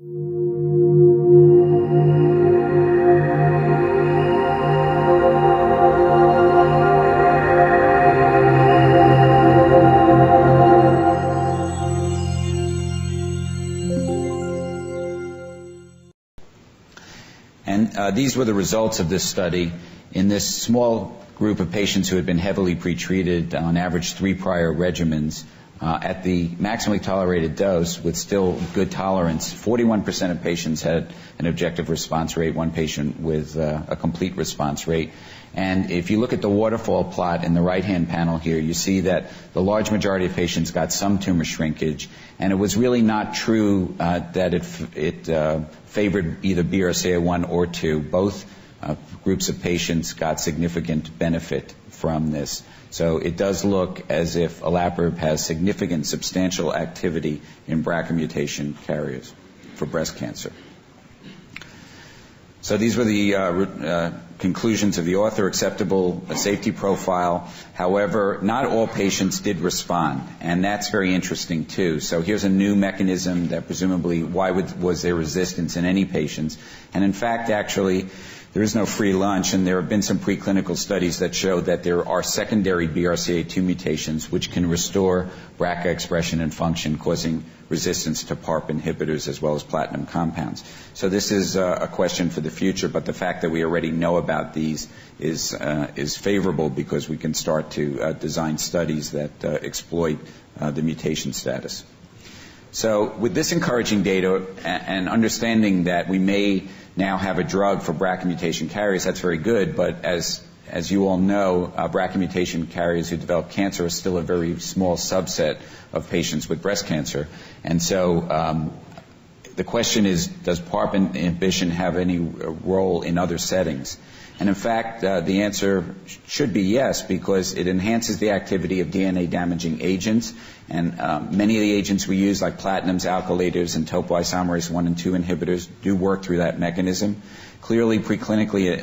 And these were the results of this study. In this small group of patients who had been heavily pretreated, on average 3 prior regimens, at the maximally tolerated dose with still good tolerance, 41% of patients had an objective response rate, one patient with a complete response rate. And if you look at the waterfall plot in the right-hand panel here, you see that the large majority of patients got some tumor shrinkage, and it was really not true that it favored either BRCA1 or 2. Both groups of patients got significant benefit from this. So it does look as if olaparib has significant, substantial activity in BRCA mutation carriers for breast cancer. So these were the conclusions of the author: acceptable safety profile. However, not all patients did respond, and that's very interesting too. So here's a new mechanism that presumably, why was there resistance in any patients? And in fact, actually, there is no free lunch, and there have been some preclinical studies that show that there are secondary BRCA2 mutations which can restore BRCA expression and function, causing resistance to PARP inhibitors as well as platinum compounds. So this is a question for the future, but the fact that we already know about these is favorable because we can start to design studies that exploit the mutation status. So with this encouraging data and understanding that we may now have a drug for BRCA mutation carriers, that's very good, but as you all know, BRCA mutation carriers who develop cancer are still a very small subset of patients with breast cancer. And so the question is, does PARP inhibition have any role in other settings? And in fact, the answer should be yes, because it enhances the activity of DNA-damaging agents. And many of the agents we use, like platinums, alkylators, and topoisomerase 1 and 2 inhibitors, do work through that mechanism. Clearly, preclinically,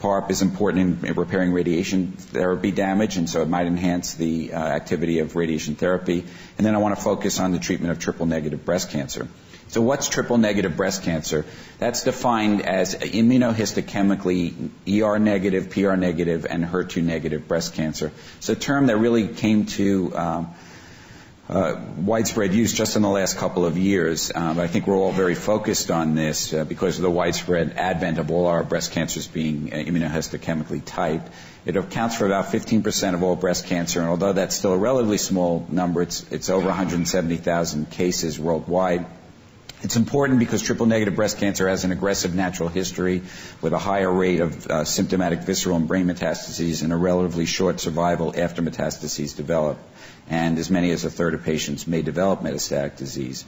PARP is important in repairing radiation therapy damage, and so it might enhance the activity of radiation therapy. And then I want to focus on the treatment of triple-negative breast cancer. So what's triple-negative breast cancer? That's defined as immunohistochemically ER-negative, PR-negative, and HER2-negative breast cancer. It's a term that really came to widespread use just in the last couple of years. I think we're all very focused on this because of the widespread advent of all our breast cancers being immunohistochemically typed. It accounts for about 15% of all breast cancer, and although that's still a relatively small number, it's over 170,000 cases worldwide. It's important because triple-negative breast cancer has an aggressive natural history with a higher rate of symptomatic visceral and brain metastases and a relatively short survival after metastases develop. And as many as a third of patients may develop metastatic disease.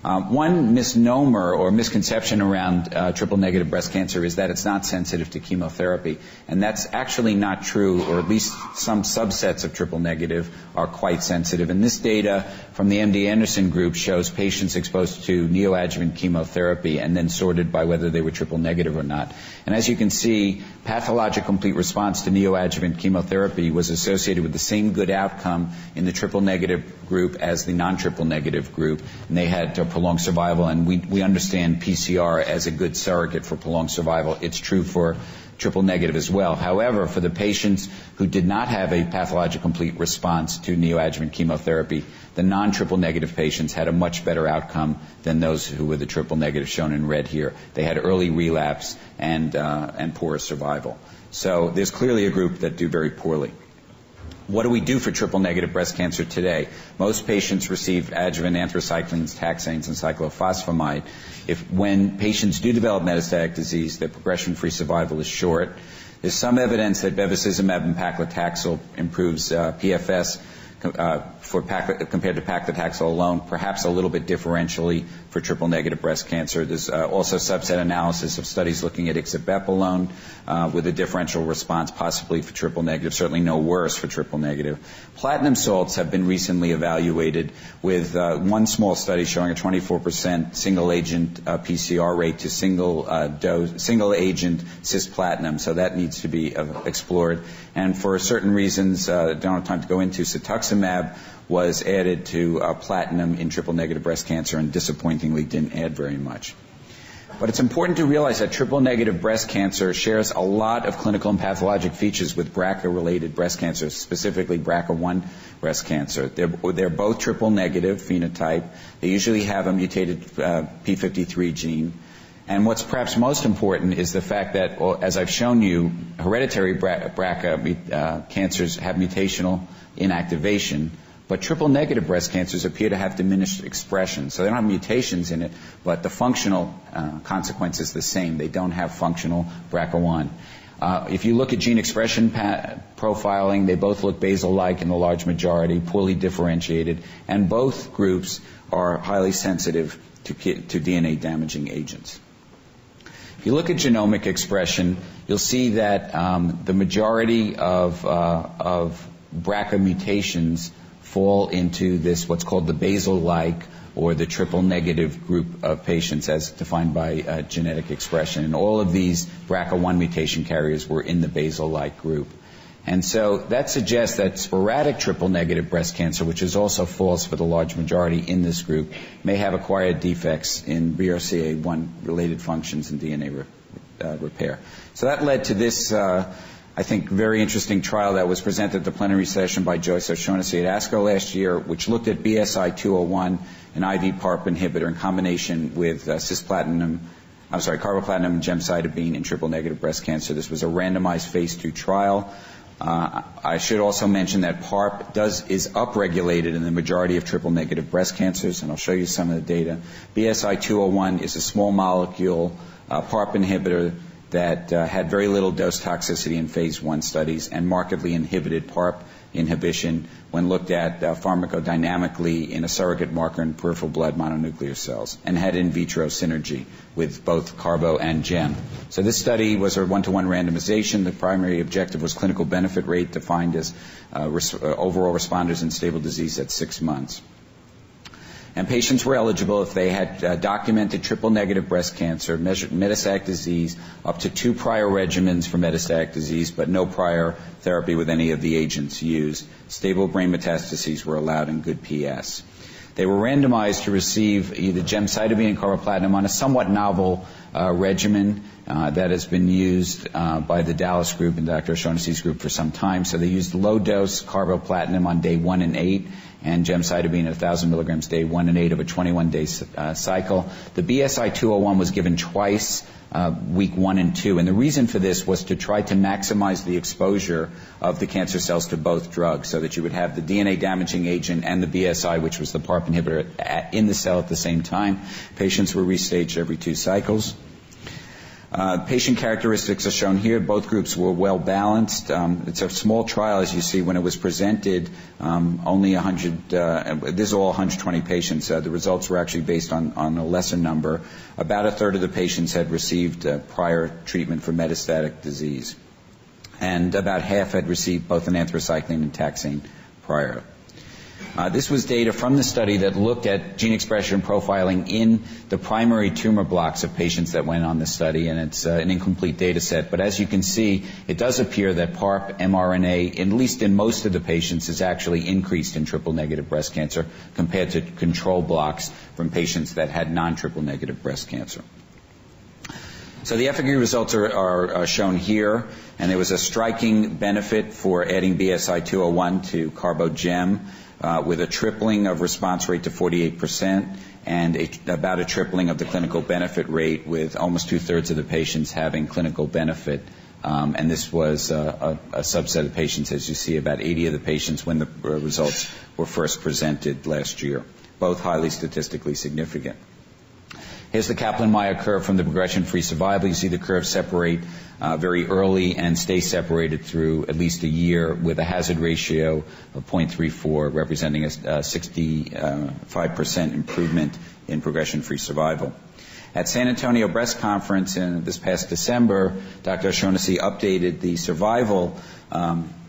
One misnomer or misconception around triple-negative breast cancer is that it's not sensitive to chemotherapy. And that's actually not true, or at least some subsets of triple-negative are quite sensitive. And this data from the MD Anderson group shows patients exposed to neoadjuvant chemotherapy and then sorted by whether they were triple-negative or not. And as you can see, pathologic complete response to neoadjuvant chemotherapy was associated with the same good outcome in the triple-negative group as the non-triple-negative group. And they had prolonged survival, and we understand PCR as a good surrogate for prolonged survival. It's true for triple-negative as well. However, for the patients who did not have a pathologic complete response to neoadjuvant chemotherapy, the non-triple-negative patients had a much better outcome than those who were the triple-negative, shown in red here. They had early relapse and poorer survival. So there's clearly a group that do very poorly. What do we do for triple-negative breast cancer today? Most patients receive adjuvant anthracyclines, taxanes, and cyclophosphamide. When patients do develop metastatic disease, their progression-free survival is short. There's some evidence that bevacizumab and paclitaxel improves PFS compared to paclitaxel alone, perhaps a little bit differentially for triple-negative breast cancer. There's also subset analysis of studies looking at ixabep alone with a differential response, possibly for triple-negative, certainly no worse for triple-negative. Platinum salts have been recently evaluated with one small study showing a 24% single-agent PCR rate to single-agent cisplatinum, so that needs to be explored. And for certain reasons, don't have time to go into, cetuximab was added to platinum in triple-negative breast cancer and disappointingly didn't add very much. But it's important to realize that triple-negative breast cancer shares a lot of clinical and pathologic features with BRCA-related breast cancer, specifically BRCA1 breast cancer. They're both triple-negative phenotype. They usually have a mutated p53 gene. And what's perhaps most important is the fact that, as I've shown you, hereditary BRCA cancers have mutational inactivation, but triple-negative breast cancers appear to have diminished expression. So they don't have mutations in it, but the functional consequence is the same. They don't have functional BRCA1. If you look at gene expression profiling, they both look basal-like in the large majority, poorly differentiated, and both groups are highly sensitive to DNA-damaging agents. If you look at genomic expression, you'll see that the majority of BRCA mutations fall into this, what's called the basal-like or the triple-negative group of patients as defined by genetic expression. And all of these BRCA1 mutation carriers were in the basal-like group. And so that suggests that sporadic triple-negative breast cancer, which is also false for the large majority in this group, may have acquired defects in BRCA1-related functions and DNA repair. So that led to this I think, very interesting trial that was presented at the plenary session by Joyce O'Shaughnessy at ASCO last year, which looked at BSI-201, an IV PARP inhibitor in combination with carboplatin and gemcitabine in triple-negative breast cancer. This was a randomized phase 2 trial. I should also mention that PARP is upregulated in the majority of triple-negative breast cancers, and I'll show you some of the data. BSI-201 is a small molecule PARP inhibitor that had very little dose toxicity in phase 1 studies and markedly inhibited PARP inhibition when looked at pharmacodynamically in a surrogate marker in peripheral blood mononuclear cells, and had in vitro synergy with both carbo and gem. So this study was a 1-to-1 randomization. The primary objective was clinical benefit rate defined as overall responders in stable disease at 6 months. And patients were eligible if they had documented triple-negative breast cancer, measured metastatic disease, up to 2 prior regimens for metastatic disease, but no prior therapy with any of the agents used. Stable brain metastases were allowed and good PS. They were randomized to receive either gemcitabine and carboplatin on a somewhat novel regimen that has been used by the Dallas group and Dr. O'Shaughnessy's group for some time. So they used low-dose carboplatin on day 1 and 8 and gemcitabine at 1,000 milligrams day 1 and 8 of a 21-day cycle. The BSI-201 was given twice, week 1 and 2. And the reason for this was to try to maximize the exposure of the cancer cells to both drugs so that you would have the DNA-damaging agent and the BSI, which was the PARP inhibitor, in the cell at the same time. Patients were restaged every 2 cycles. Patient characteristics are shown here. Both groups were well balanced. It's a small trial, as you see. When it was presented, only 100, this is all 120 patients. The results were actually based on a lesser number. About a third of the patients had received prior treatment for metastatic disease. And about half had received both an anthracycline and taxane prior. This was data from the study that looked at gene expression profiling in the primary tumor blocks of patients that went on the study, and it's an incomplete data set. But as you can see, it does appear that PARP mRNA, at least in most of the patients, is actually increased in triple-negative breast cancer compared to control blocks from patients that had non-triple-negative breast cancer. So the efficacy results are shown here, and there was a striking benefit for adding BSI-201 to CarboGem, with a tripling of response rate to 48% and about a tripling of the clinical benefit rate, with almost 2/3 of the patients having clinical benefit. And this was a subset of patients, as you see, about 80 of the patients when the results were first presented last year, both highly statistically significant. Here's the Kaplan-Meier curve from the progression-free survival. You see the curves separate very early and stay separated through at least a year, with a hazard ratio of 0.34, representing a 65% improvement in progression-free survival. At San Antonio Breast Conference in this past December, Dr. O'Shaughnessy updated the survival,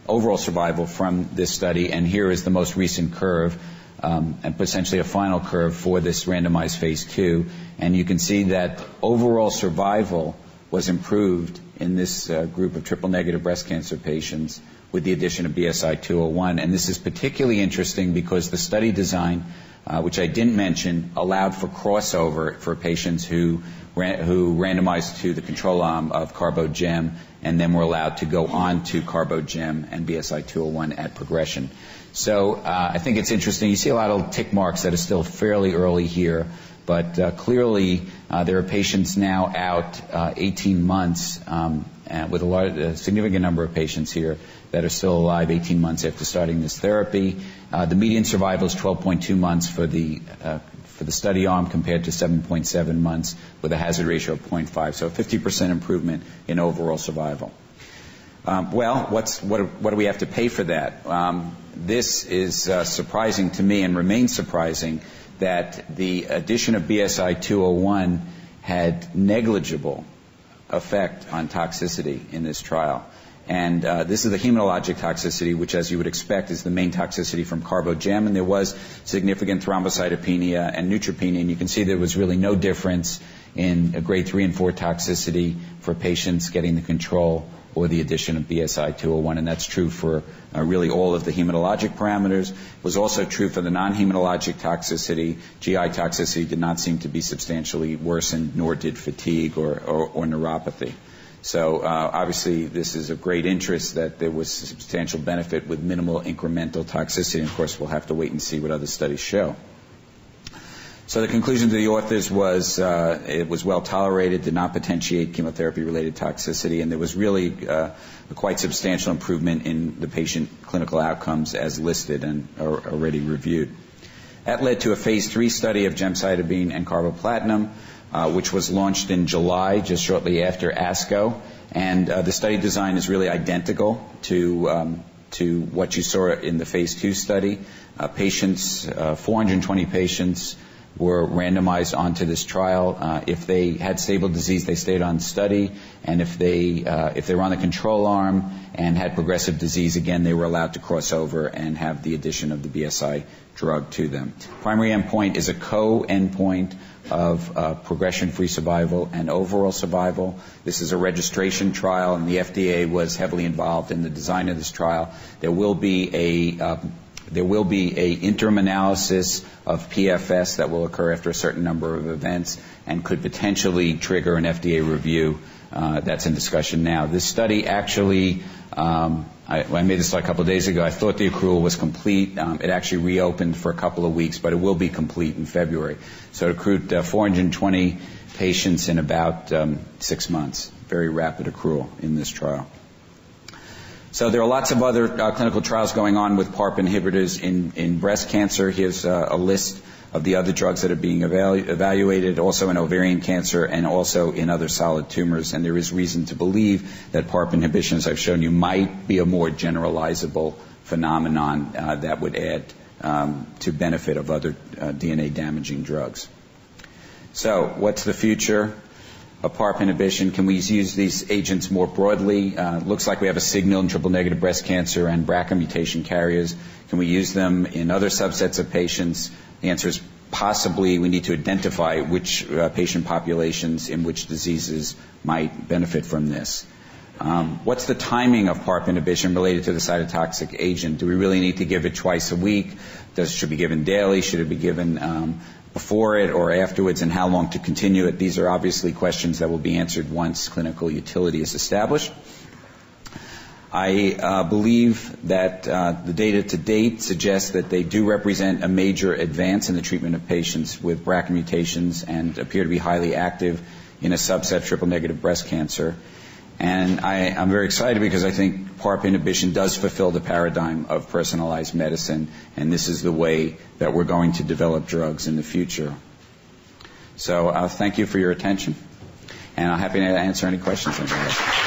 overall survival from this study, and here is the most recent curve, and potentially a final curve for this randomized phase 2. And you can see that overall survival was improved in this group of triple-negative breast cancer patients with the addition of BSI-201. And this is particularly interesting because the study design, which I didn't mention, allowed for crossover for patients who randomized to the control arm of CarboGem and then were allowed to go on to CarboGem and BSI-201 at progression. So I think it's interesting. You see a lot of tick marks that are still fairly early here, but clearly there are patients now out 18 months with a significant number of patients here that are still alive 18 months after starting this therapy. The median survival is 12.2 months for the study arm compared to 7.7 months with a hazard ratio of 0.5, so a 50% improvement in overall survival. What do we have to pay for that? This is surprising to me and remains surprising that the addition of BSI-201 had negligible effect on toxicity in this trial. And this is the hematologic toxicity, which, as you would expect, is the main toxicity from CarboGem. And there was significant thrombocytopenia and neutropenia. And you can see there was really no difference in a grade 3 and 4 toxicity for patients getting the control or the addition of BSI-201. And that's true for really all of the hematologic parameters. It was also true for the non-hematologic toxicity. GI toxicity did not seem to be substantially worsened, nor did fatigue or neuropathy. So obviously this is of great interest that there was substantial benefit with minimal incremental toxicity. And of course, we'll have to wait and see what other studies show. So the conclusion to the authors was it was well tolerated, did not potentiate chemotherapy-related toxicity, and there was really a quite substantial improvement in the patient clinical outcomes as listed and already reviewed. That led to a phase 3 study of gemcitabine and carboplatin, which was launched in July, just shortly after ASCO. And the study design is really identical to what you saw in the phase 2 study. 420 patients were randomized onto this trial. If they had stable disease, they stayed on study, and if they were on the control arm and had progressive disease, again, they were allowed to cross over and have the addition of the BSI drug to them. Primary endpoint is a co-endpoint of progression-free survival and overall survival. This is a registration trial, and the FDA was heavily involved in the design of this trial. There will be a interim analysis of PFS that will occur after a certain number of events and could potentially trigger an FDA review. That's in discussion now. This study actually, I made this a couple of days ago. I thought the accrual was complete. It actually reopened for a couple of weeks, but it will be complete in February. So it accrued 420 patients in about 6 months. Very rapid accrual in this trial. So there are lots of other clinical trials going on with PARP inhibitors in breast cancer. Here's a list of the other drugs that are being evaluated, also in ovarian cancer and also in other solid tumors. And there is reason to believe that PARP inhibition, as I've shown you, might be a more generalizable phenomenon that would add to benefit of other DNA-damaging drugs. So what's the future of PARP inhibition? Can we use these agents more broadly? Looks like we have a signal in triple-negative breast cancer and BRCA mutation carriers. Can we use them in other subsets of patients? The answer is possibly. We need to identify which patient populations in which diseases might benefit from this. What's the timing of PARP inhibition related to the cytotoxic agent? Do we really need to give it twice a week? Should it be given daily? Should it be given before it or afterwards, and how long to continue it? These are obviously questions that will be answered once clinical utility is established. I believe that the data to date suggests that they do represent a major advance in the treatment of patients with BRCA mutations and appear to be highly active in a subset of triple-negative breast cancer. And I'm very excited because I think PARP inhibition does fulfill the paradigm of personalized medicine, and this is the way that we're going to develop drugs in the future. So thank you for your attention, and I'm happy to answer any questions that you have.